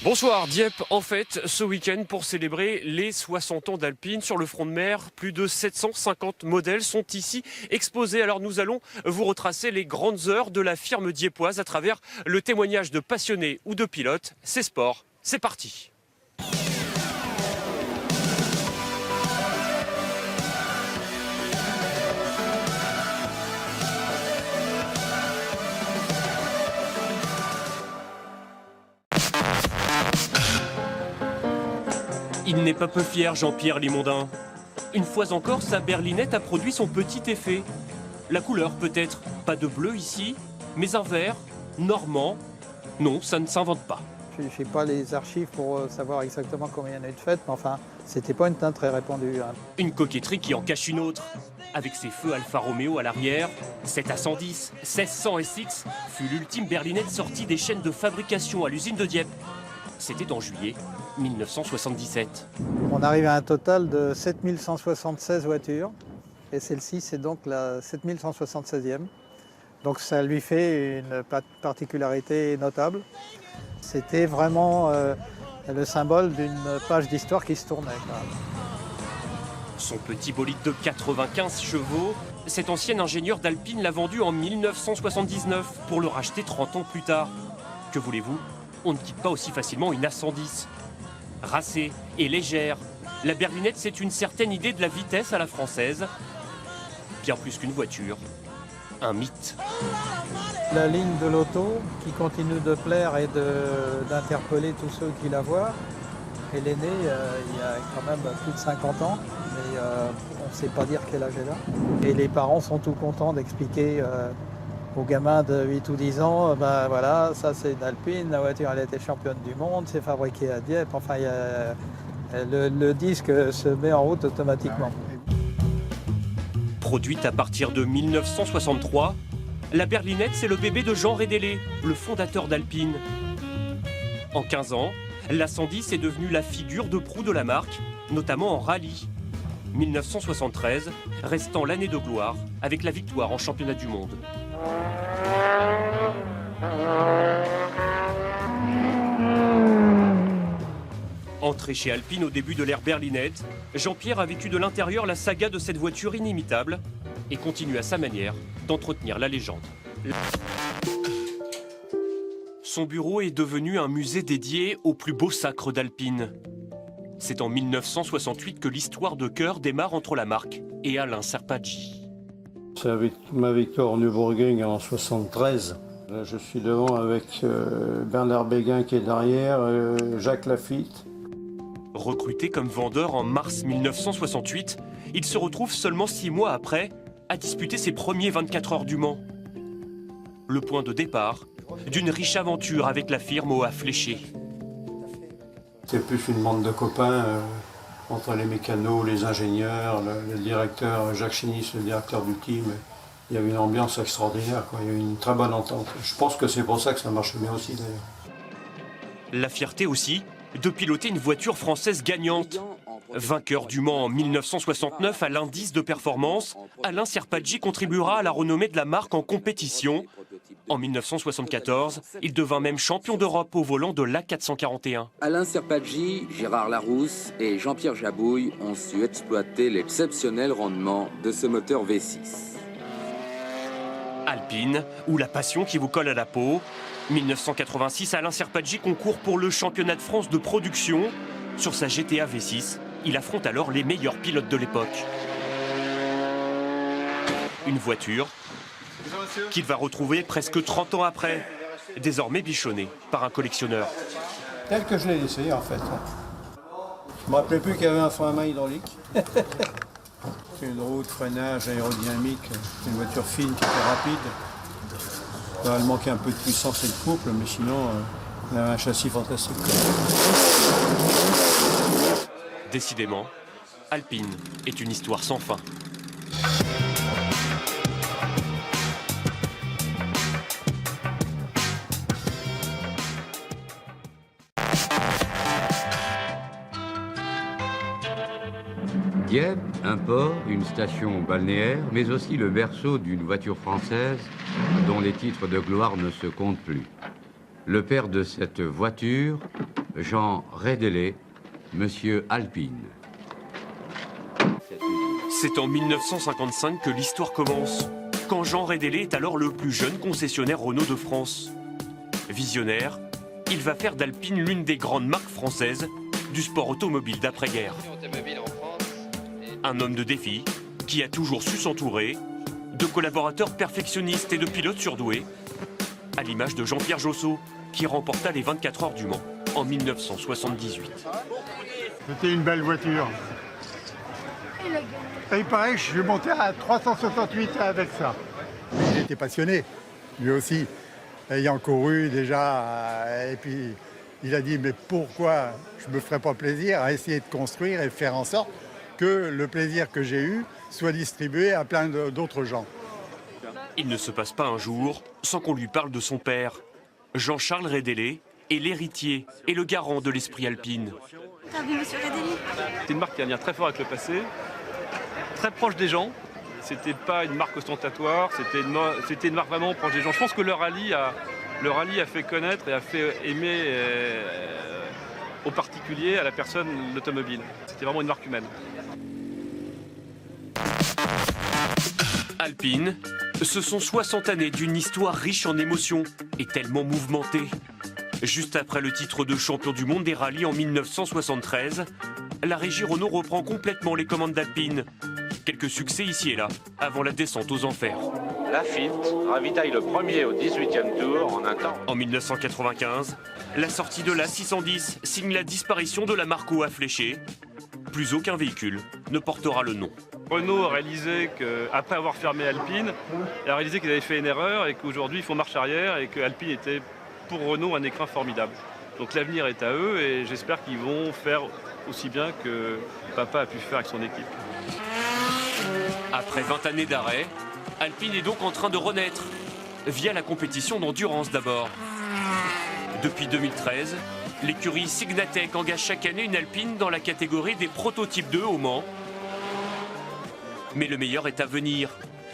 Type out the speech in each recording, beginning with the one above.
Bonsoir, Dieppe en fête ce week-end pour célébrer les 60 ans d'Alpine sur le front de mer. Plus de 750 modèles sont ici exposés. Alors nous allons vous retracer les grandes heures de la firme dieppoise à travers le témoignage de passionnés ou de pilotes. C'est sport, c'est parti. Il n'est pas peu fier, Jean-Pierre Limondin. Une fois encore, sa berlinette a produit son petit effet. La couleur peut-être, pas de bleu ici, mais un vert, normand. Non, ça ne s'invente pas. Je n'ai pas les archives pour savoir exactement combien il y en a eu de fêtes, mais enfin, c'était pas une teinte très répandue. Une coquetterie qui en cache une autre. Avec ses feux Alfa Romeo à l'arrière, 7 à 110, 1600 SX fut l'ultime berlinette sortie des chaînes de fabrication à l'usine de Dieppe. C'était en juillet 1977. On arrive à un total de 7176 voitures, et celle-ci, c'est donc la 7176e. Donc ça lui fait une particularité notable. C'était vraiment le symbole d'une page d'histoire qui se tournait, quand même. Son petit bolide de 95 chevaux, cet ancien ingénieur d'Alpine l'a vendu en 1979 pour le racheter 30 ans plus tard. Que voulez-vous ? On ne quitte pas aussi facilement une A110. Racée et légère, la berlinette c'est une certaine idée de la vitesse à la française. Bien plus qu'une voiture, un mythe. La ligne de l'auto qui continue de plaire et d'interpeller tous ceux qui la voient, elle est née il y a quand même plus de 50 ans, mais on ne sait pas dire quel âge elle a. Et les parents sont tout contents d'expliquer aux gamins de 8 ou 10 ans, ben voilà, ça c'est une Alpine, la voiture elle était championne du monde, c'est fabriqué à Dieppe, enfin le disque se met en route automatiquement. Produite à partir de 1963, la berlinette c'est le bébé de Jean Rédélé, le fondateur d'Alpine. En 15 ans, la 110 est devenue la figure de proue de la marque, notamment en rallye. 1973 restant l'année de gloire avec la victoire en championnat du monde. Entré chez Alpine au début de l'ère berlinette, Jean-Pierre a vécu de l'intérieur la saga de cette voiture inimitable et continue à sa manière d'entretenir la légende. Son bureau est devenu un musée dédié au plus beau sacre d'Alpine. C'est en 1968 que l'histoire de cœur démarre entre la marque et Alain Serpaggi. C'est avec ma victoire au Nürburgring en 1973. Là, je suis devant avec Bernard Béguin qui est derrière, Jacques Lafitte. Recruté comme vendeur en mars 1968, il se retrouve seulement 6 mois après à disputer ses premiers 24 heures du Mans. Le point de départ d'une riche aventure avec la firme au A fléché. C'est plus une bande de copains entre les mécanos, les ingénieurs, le directeur Jacques Chinis, le directeur du team. Il y avait une ambiance extraordinaire, quoi. Il y avait une très bonne entente. Je pense que c'est pour ça que ça marche bien aussi d'ailleurs. La fierté aussi de piloter une voiture française gagnante. Vainqueur du Mans en 1969 à l'indice de performance, Alain Serpaggi contribuera à la renommée de la marque en compétition. En 1974, il devint même champion d'Europe au volant de l'A441. Alain Serpaggi, Gérard Larousse et Jean-Pierre Jabouille ont su exploiter l'exceptionnel rendement de ce moteur V6. Alpine, ou la passion qui vous colle à la peau. 1986, Alain Serpaggi concourt pour le championnat de France de production. Sur sa GTA V6, il affronte alors les meilleurs pilotes de l'époque. Une voiture qu'il va retrouver presque 30 ans après, désormais bichonnée par un collectionneur. Tel que je l'ai laissé en fait. Je ne me rappelais plus qu'il y avait un frein à main hydraulique. C'est une roue de freinage aérodynamique, une voiture fine qui était rapide. Elle manquait un peu de puissance et de couple, mais sinon, elle avait un châssis fantastique. Décidément, Alpine est une histoire sans fin. Dieppe, un port, une station balnéaire, mais aussi le berceau d'une voiture française dont les titres de gloire ne se comptent plus. Le père de cette voiture, Jean Rédélé, Monsieur Alpine. C'est en 1955 que l'histoire commence, quand Jean Rédélé est alors le plus jeune concessionnaire Renault de France. Visionnaire, il va faire d'Alpine l'une des grandes marques françaises du sport automobile d'après-guerre. Un homme de défi qui a toujours su s'entourer de collaborateurs perfectionnistes et de pilotes surdoués, à l'image de Jean-Pierre Josso, qui remporta les 24 heures du Mans en 1978. C'était une belle voiture. Et il paraît que je suis monté à 368 avec ça. Il était passionné, lui aussi, ayant couru déjà. Et puis il a dit, mais pourquoi je ne me ferais pas plaisir à essayer de construire et faire en sorte que le plaisir que j'ai eu soit distribué à plein d'autres gens. Il ne se passe pas un jour sans qu'on lui parle de son père. Jean-Charles Rédélé est l'héritier et le garant de l'esprit alpine. T'as vu monsieur Rédélé? C'est une marque qui a un lien très fort avec le passé, très proche des gens. C'était pas une marque ostentatoire, c'était une marque vraiment proche des gens. Je pense que le rallye a fait connaître et a fait aimer aux particuliers, à la personne, l'automobile. C'était vraiment une marque humaine. Alpine, ce sont 60 années d'une histoire riche en émotions et tellement mouvementée. Juste après le titre de champion du monde des rallyes en 1973, la régie Renault reprend complètement les commandes d'Alpine. Quelques succès ici et là, avant la descente aux enfers. Lafitte ravitaille le premier au 18e tour en un temps. En 1995, la sortie de l'A610 signe la disparition de la marque au à fléché. Plus aucun véhicule ne portera le nom. Renault a réalisé qu'après avoir fermé Alpine, a réalisé qu'ils avaient fait une erreur et qu'aujourd'hui ils font marche arrière et que Alpine était pour Renault un écrin formidable. Donc l'avenir est à eux et j'espère qu'ils vont faire aussi bien que papa a pu faire avec son équipe. Après 20 années d'arrêt, Alpine est donc en train de renaître, via la compétition d'endurance d'abord. Depuis 2013, l'écurie Signatec engage chaque année une Alpine dans la catégorie des prototypes 2 au Mans. Mais le meilleur est à venir,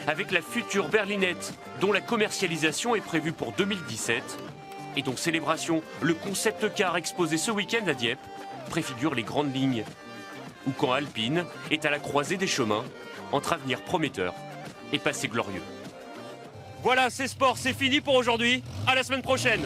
avec la future berlinette, dont la commercialisation est prévue pour 2017. Et dont célébration, le concept car exposé ce week-end à Dieppe préfigure les grandes lignes. Ou quand Alpine est à la croisée des chemins, entre avenir prometteur et passé glorieux. Voilà, c'est sport, c'est fini pour aujourd'hui. À la semaine prochaine.